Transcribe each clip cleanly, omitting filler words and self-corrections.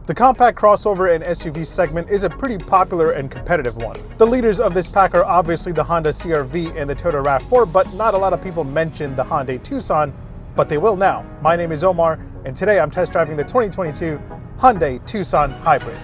The compact crossover and SUV segment is a pretty popular and competitive one. The leaders of this pack are obviously the Honda CR-V and the Toyota RAV4, but not a lot of people mention the Hyundai Tucson, but they will now. My name is Omar, and today I'm test driving the 2022 Hyundai Tucson Hybrid.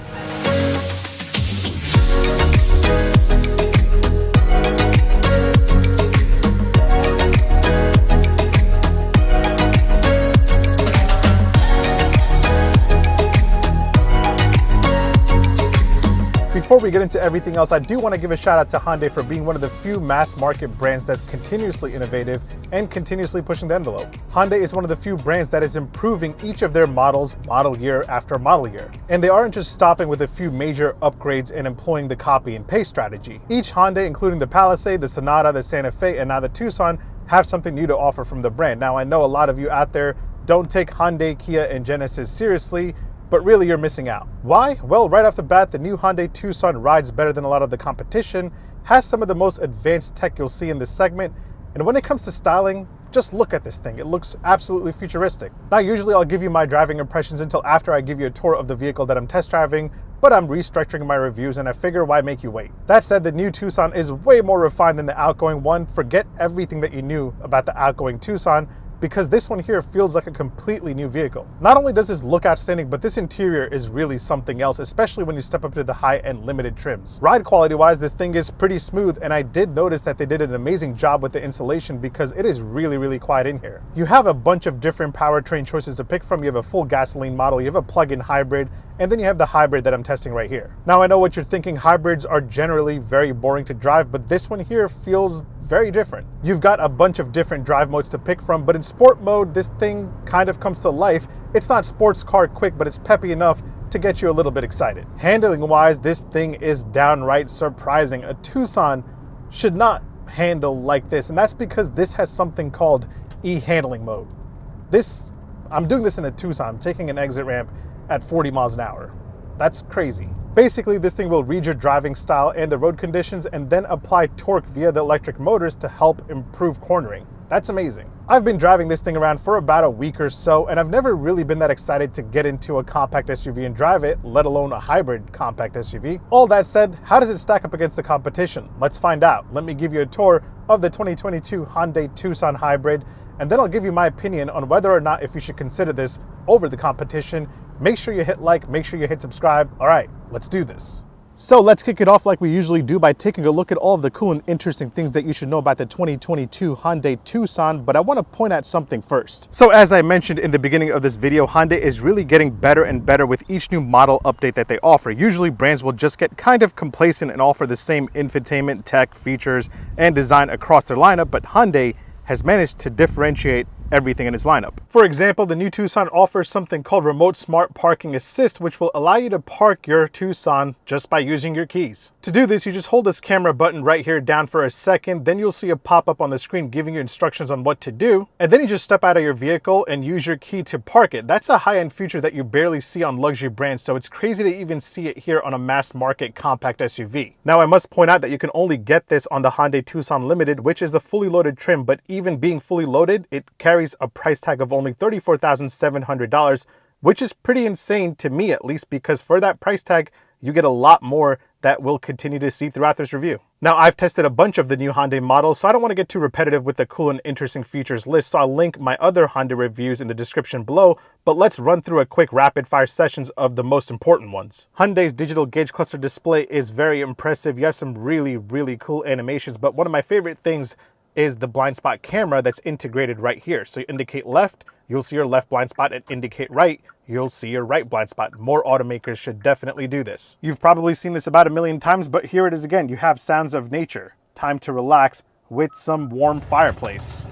Before we get into everything else, I do want to give a shout out to Hyundai for being one of the few mass market brands that's continuously innovative and continuously pushing the envelope. Hyundai is one of the few brands that is improving each of their models model year after model year. And they aren't just stopping with a few major upgrades and employing the copy and paste strategy. Each Hyundai, including the Palisade, the Sonata, the Santa Fe, and now the Tucson, have something new to offer from the brand. Now, I know a lot of you out there don't take Hyundai, Kia, and Genesis seriously, but really you're missing out. Why? Well, right off the bat, the new Hyundai Tucson rides better than a lot of the competition, has some of the most advanced tech you'll see in this segment, and when it comes to styling, just look at this thing. It looks absolutely futuristic. Now, usually I'll give you my driving impressions until after I give you a tour of the vehicle that I'm test driving, but I'm restructuring my reviews and I figure why make you wait. That said, the new Tucson is way more refined than the outgoing one. Forget everything that you knew about the outgoing Tucson, because this one here feels like a completely new vehicle. Not only does this look outstanding, but this interior is really something else, especially when you step up to the high-end limited trims. Ride quality-wise, this thing is pretty smooth, and I did notice that they did an amazing job with the insulation because it is really, really quiet in here. You have a bunch of different powertrain choices to pick from. You have a full gasoline model, you have a plug-in hybrid, and then you have the hybrid that I'm testing right here. Now, I know what you're thinking. Hybrids are generally very boring to drive, but this one here feels very different. You've got a bunch of different drive modes to pick from, but in sport mode, this thing kind of comes to life. It's not sports car quick, but it's peppy enough to get you a little bit excited. Handling wise, this thing is downright surprising. A Tucson should not handle like this, and that's because this has something called e-handling mode. I'm doing this in a Tucson. I'm taking an exit ramp at 40 miles an hour. That's crazy. Basically, this thing will read your driving style and the road conditions and then apply torque via the electric motors to help improve cornering. That's amazing. I've been driving this thing around for about a week or so, and I've never really been that excited to get into a compact SUV and drive it, let alone a hybrid compact SUV. All that said, how does it stack up against the competition? Let's find out. Let me give you a tour of the 2022 Hyundai Tucson Hybrid, and then I'll give you my opinion on whether or not if you should consider this over the competition. Make sure you hit like, make sure you hit subscribe. All right, let's do this. So let's kick it off like we usually do by taking a look at all of the cool and interesting things that you should know about the 2022 Hyundai Tucson, but I want to point out something first. So as I mentioned in the beginning of this video, Hyundai is really getting better and better with each new model update that they offer. Usually brands will just get kind of complacent and offer the same infotainment, tech, features, and design across their lineup, but Hyundai has managed to differentiate everything in its lineup. For example, the new Tucson offers something called Remote Smart Parking Assist, which will allow you to park your Tucson just by using your keys. To do this, you just hold this camera button right here down for a second, then you'll see a pop-up on the screen giving you instructions on what to do, and then you just step out of your vehicle and use your key to park it. That's a high-end feature that you barely see on luxury brands, so it's crazy to even see it here on a mass market compact SUV. Now, I must point out that you can only get this on the Hyundai Tucson Limited, which is the fully loaded trim, but even being fully loaded, it carries a price tag of only $34,700, which is pretty insane to me, at least, because for that price tag, you get a lot more that we'll continue to see throughout this review. Now, I've tested a bunch of the new Hyundai models, so I don't want to get too repetitive with the cool and interesting features list, so I'll link my other Hyundai reviews in the description below, but let's run through a quick rapid fire sessions of the most important ones. Hyundai's digital gauge cluster display is very impressive. You have some really, really cool animations, but one of my favorite things is the blind spot camera that's integrated right here. So you indicate left, you'll see your left blind spot, and indicate right, you'll see your right blind spot. More automakers should definitely do this. You've probably seen this about a million times, but here it is again. You have sounds of nature. Time to relax with some warm fireplace.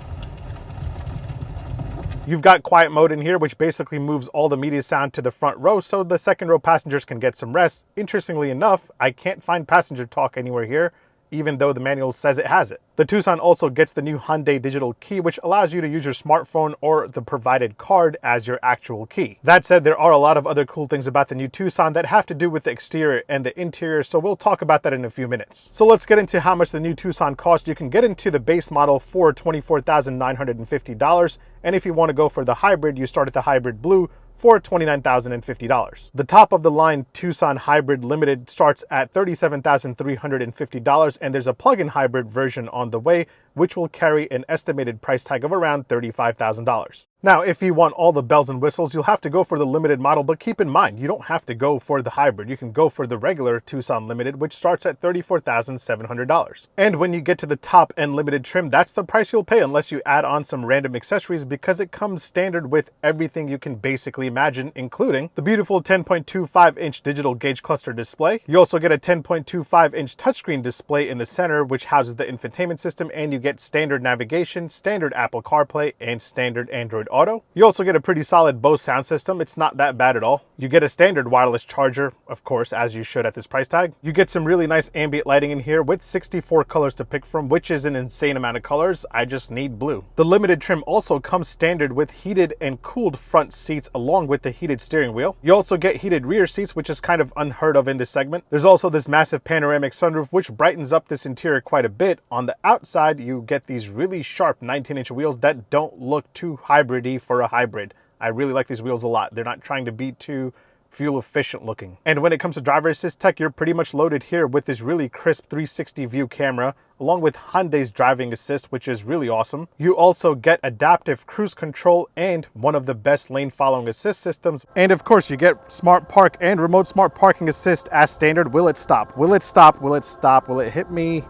You've got quiet mode in here, which basically moves all the media sound to the front row so the second row passengers can get some rest. Interestingly enough, I can't find passenger talk anywhere here, even though the manual says it has it. The Tucson also gets the new Hyundai digital key, which allows you to use your smartphone or the provided card as your actual key. That said, there are a lot of other cool things about the new Tucson that have to do with the exterior and the interior, so we'll talk about that in a few minutes. So let's get into how much the new Tucson costs. You can get into the base model for $24,950, and if you want to go for the hybrid, you start at the hybrid blue for $29,050. The top of the line Tucson Hybrid Limited starts at $37,350, and there's a plug-in hybrid version on the way, which will carry an estimated price tag of around $35,000. Now, if you want all the bells and whistles, you'll have to go for the limited model, but keep in mind, you don't have to go for the hybrid. You can go for the regular Tucson Limited, which starts at $34,700. And when you get to the top end limited trim, that's the price you'll pay unless you add on some random accessories, because it comes standard with everything you can basically imagine, including the beautiful 10.25-inch digital gauge cluster display. You also get a 10.25-inch touchscreen display in the center, which houses the infotainment system, and you get standard navigation, standard Apple CarPlay, and standard Android Auto. You also get a pretty solid Bose sound system. It's not that bad at all. You get a standard wireless charger, of course, as you should at this price tag. You get some really nice ambient lighting in here with 64 colors to pick from, which is an insane amount of colors. I just need blue. The limited trim also comes standard with heated and cooled front seats along with the heated steering wheel. You also get heated rear seats, which is kind of unheard of in this segment. There's also this massive panoramic sunroof, which brightens up this interior quite a bit. On the outside, you get these really sharp 19-inch wheels that don't look too hybrid-y for a hybrid. I really like these wheels a lot. They're not trying to be too fuel efficient looking. And when it comes to driver assist tech, you're pretty much loaded here with this really crisp 360 view camera, along with Hyundai's driving assist, which is really awesome. You also get adaptive cruise control and one of the best lane following assist systems. And of course, you get smart park and remote smart parking assist as standard. Will it stop? Will it stop? Will it stop? Will it hit me?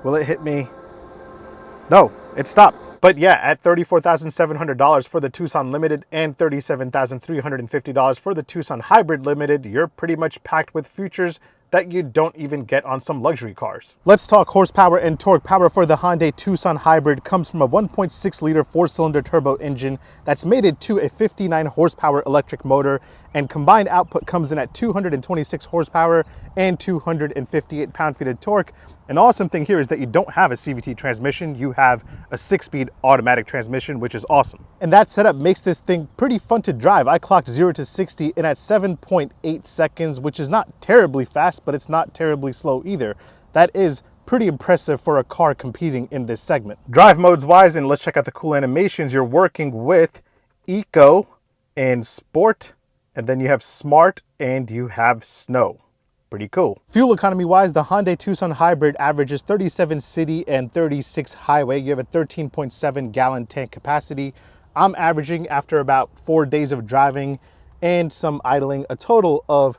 Will it hit me? No, it stopped. But yeah, at $34,700 for the Tucson Limited and $37,350 for the Tucson Hybrid Limited, you're pretty much packed with features that you don't even get on some luxury cars. Let's talk horsepower and torque. Power for the Hyundai Tucson Hybrid comes from a 1.6 liter 4-cylinder turbo engine that's mated to a 59 horsepower electric motor, and combined output comes in at 226 horsepower and 258 pound-feet of torque. An awesome thing here is that you don't have a CVT transmission, you have a 6-speed automatic transmission, which is awesome. And that setup makes this thing pretty fun to drive. I clocked 0 to 60 in at 7.8 seconds, which is not terribly fast, but it's not terribly slow either. That is pretty impressive for a car competing in this segment. Drive modes wise, and let's check out the cool animations, you're working with Eco and Sport, and then you have Smart, and you have Snow. Pretty cool. Fuel economy wise, the Hyundai Tucson Hybrid averages 37 city and 36 highway. You have a 13.7 gallon tank capacity. I'm averaging, after about 4 days of driving and some idling, a total of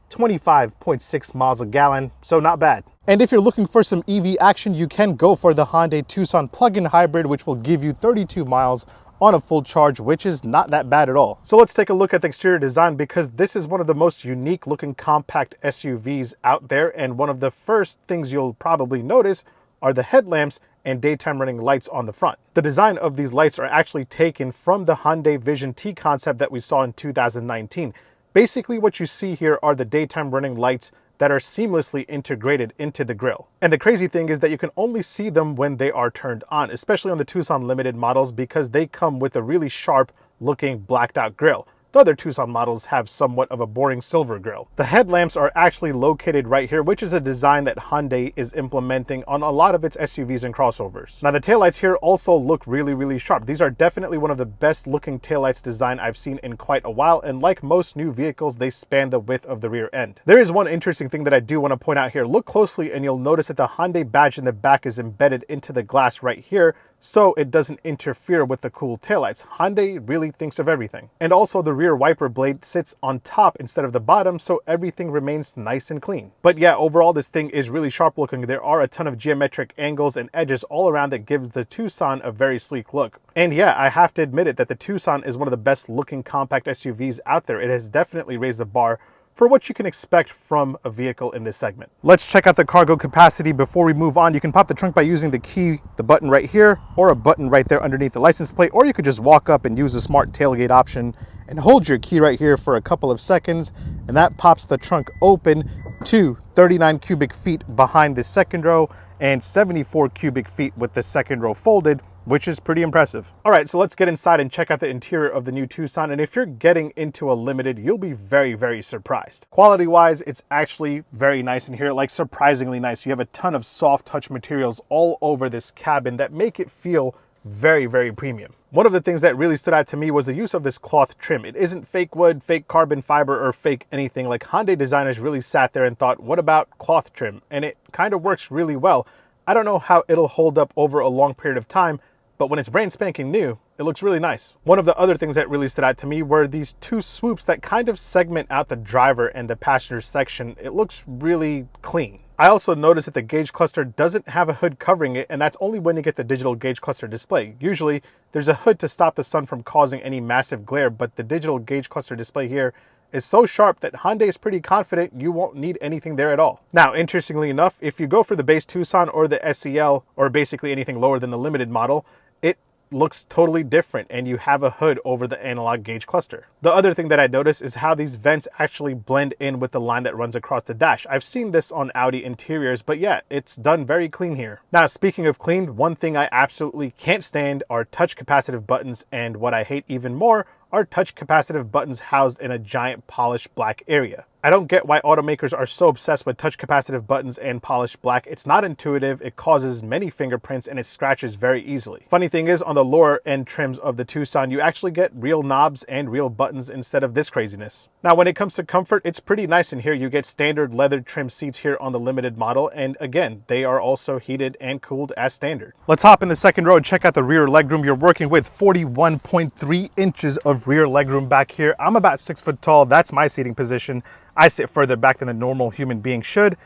25.6 miles a gallon, so not bad. And if you're looking for some EV action, you can go for the Hyundai Tucson plug-in hybrid, which will give you 32 miles on a full charge, which is not that bad at all. So let's take a look at the exterior design, because this is one of the most unique looking compact SUVs out there, and one of the first things you'll probably notice are the headlamps and daytime running lights on the front. The design of these lights are actually taken from the Hyundai Vision T concept that we saw in 2019. Basically, what you see here are the daytime running lights that are seamlessly integrated into the grille. And the crazy thing is that you can only see them when they are turned on, especially on the Tucson Limited models, because they come with a really sharp looking blacked out grille. The other Tucson models have somewhat of a boring silver grille. The headlamps are actually located right here, which is a design that Hyundai is implementing on a lot of its SUVs and crossovers. Now the taillights here also look really sharp. These are definitely one of the best looking taillights design I've seen in quite a while, and like most new vehicles, they span the width of the rear end. There is one interesting thing that I do want to point out here. Look closely and you'll notice that the Hyundai badge in the back is embedded into the glass right here, so it doesn't interfere with the cool taillights. Hyundai really thinks of everything. And also the rear wiper blade sits on top instead of the bottom, so everything remains nice and clean. But yeah, overall this thing is really sharp looking. There are a ton of geometric angles and edges all around that gives the Tucson a very sleek look. And yeah, I have to admit it that the Tucson is one of the best looking compact SUVs out there. It has definitely raised the bar for what you can expect from a vehicle in this segment. Let's check out the cargo capacity before we move on. You can pop the trunk by using the key, the button right here, or a button right there underneath the license plate, or you could just walk up and use the smart tailgate option and hold your key right here for a couple of seconds, and that pops the trunk open to 39 cubic feet behind the second row and 74 cubic feet with the second row folded, which is pretty impressive. All right, so let's get inside and check out the interior of the new Tucson. And if you're getting into a Limited, you'll be very surprised. Quality-wise, it's actually very nice in here, like surprisingly nice. You have a ton of soft touch materials all over this cabin that make it feel very, very premium. One of the things that really stood out to me was the use of this cloth trim. It isn't fake wood, fake carbon fiber, or fake anything. Like, Hyundai designers really sat there and thought, what about cloth trim? And it kind of works really well. I don't know how it'll hold up over a long period of time, but when it's brand spanking new, it looks really nice. One of the other things that really stood out to me were these two swoops that kind of segment out the driver and the passenger section. It looks really clean. I also noticed that the gauge cluster doesn't have a hood covering it, and that's only when you get the digital gauge cluster display. Usually, there's a hood to stop the sun from causing any massive glare, but the digital gauge cluster display here is so sharp that Hyundai is pretty confident you won't need anything there at all. Now, interestingly enough, if you go for the base Tucson or the SEL, or basically anything lower than the limited model, it looks totally different, and you have a hood over the analog gauge cluster. The other thing that I noticed is how these vents actually blend in with the line that runs across the dash. I've seen this on Audi interiors, but yeah, it's done very clean here. Now, speaking of clean, one thing I absolutely can't stand are touch capacitive buttons, and what I hate even more are touch capacitive buttons housed in a giant polished black area. I don't get why automakers are so obsessed with touch capacitive buttons and polished black. It's not intuitive, it causes many fingerprints, and it scratches very easily. Funny thing is, on the lower end trims of the Tucson, you actually get real knobs and real buttons instead of this craziness. Now, when it comes to comfort, it's pretty nice in here. You get standard leather trim seats here on the limited model, and again, they are also heated and cooled as standard. Let's hop in the second row and check out the rear legroom. You're working with 41.3 inches of rear legroom back here. I'm about 6 foot tall. That's my seating position. I sit further back than a normal human being should.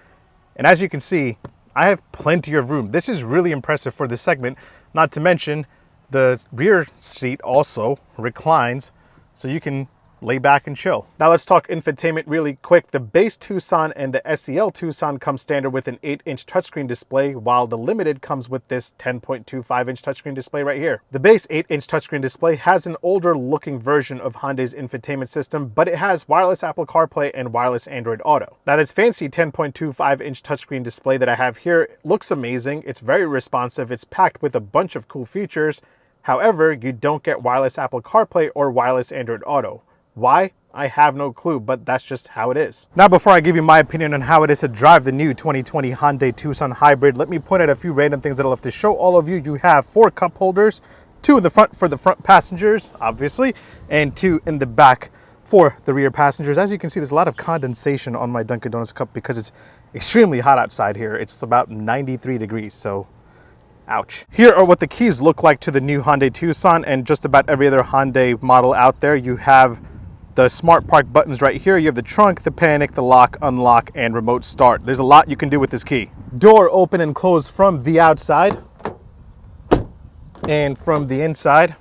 And as you can see, I have plenty of room. This is really impressive for this segment. Not to mention, the rear seat also reclines, so you can lay back and chill. Now let's talk infotainment really quick. The base Tucson and the SEL Tucson come standard with an 8-inch touchscreen display, while the Limited comes with this 10.25-inch touchscreen display right here. The base 8-inch touchscreen display has an older looking version of Hyundai's infotainment system, but it has wireless Apple CarPlay and wireless Android Auto. Now, this fancy 10.25-inch touchscreen display that I have here looks amazing. It's very responsive. It's packed with a bunch of cool features. However, you don't get wireless Apple CarPlay or wireless Android Auto. Why? I have no clue, but that's just how it is. Now, before I give you my opinion on how it is to drive the new 2020 Hyundai Tucson Hybrid, let me point out a few random things that I'll have to show all of you. You have 4 cup holders, 2 in the front for the front passengers, obviously, and 2 in the back for the rear passengers. As you can see, there's a lot of condensation on my Dunkin' Donuts cup because it's extremely hot outside here. It's about 93 degrees, so ouch. Here are what the keys look like to the new Hyundai Tucson, and just about every other Hyundai model out there. You have the smart park buttons right here. You have the trunk, the panic, the lock, unlock, and remote start. There's a lot you can do with this key. Door open and close from the outside and from the inside.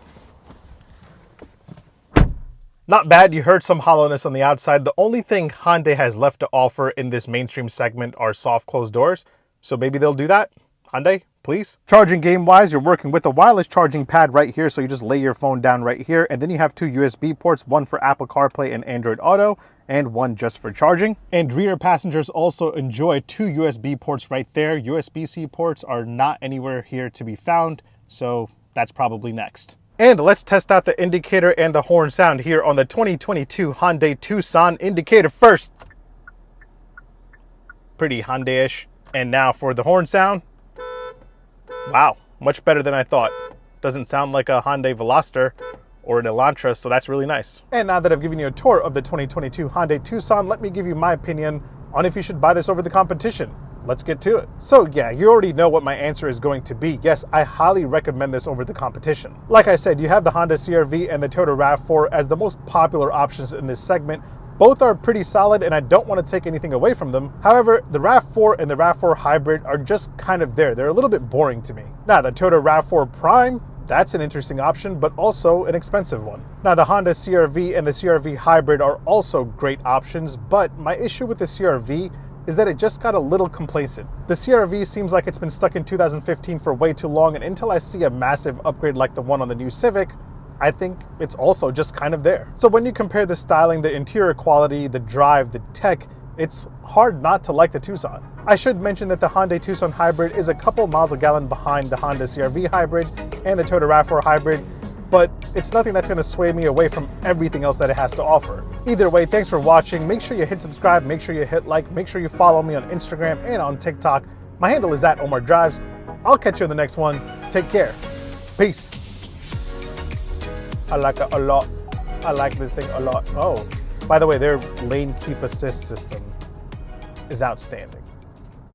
Not bad. You heard some hollowness on the outside. The only thing Hyundai has left to offer in this mainstream segment are soft closed doors. So maybe they'll do that. Hyundai, please. Charging game wise, you're working with a wireless charging pad right here. So you just lay your phone down right here. And then you have 2 USB ports, one for Apple CarPlay and Android Auto, and one just for charging. And rear passengers also enjoy 2 USB ports right there. USB-C ports are not anywhere here to be found. So that's probably next. And let's test out the indicator and the horn sound here on the 2022 Hyundai Tucson. Indicator first. Pretty Hyundai-ish. And now for the horn sound. Wow, much better than I thought. Doesn't sound like a Hyundai Veloster or an Elantra, so that's really nice. And now that I've given you a tour of the 2022 Hyundai Tucson, let me give you my opinion on if you should buy this over the competition. Let's get to it. So yeah, you already know what my answer is going to be. Yes, I highly recommend this over the competition. Like I said, you have the Honda CR-V and the Toyota RAV4 as the most popular options in this segment. Both are pretty solid, and I don't want to take anything away from them. However, the RAV4 and the RAV4 Hybrid are just kind of there. They're a little bit boring to me. Now, the Toyota RAV4 Prime, that's an interesting option, but also an expensive one. Now, the Honda CR-V and the CR-V Hybrid are also great options, but my issue with the CR-V is that it just got a little complacent. The CR-V seems like it's been stuck in 2015 for way too long, and until I see a massive upgrade like the one on the new Civic, I think it's also just kind of there. So when you compare the styling, the interior quality, the drive, the tech, it's hard not to like the Tucson. I should mention that the Hyundai Tucson Hybrid is a couple miles a gallon behind the Honda CR-V Hybrid and the Toyota RAV4 Hybrid, but it's nothing that's gonna sway me away from everything else that it has to offer. Either way, thanks for watching. Make sure you hit subscribe, make sure you hit like, make sure you follow me on Instagram and on TikTok. My handle is @OmarDrives. I'll catch you in the next one. Take care. Peace. I like it a lot. I like this thing a lot. Oh, by the way, their lane keep assist system is outstanding.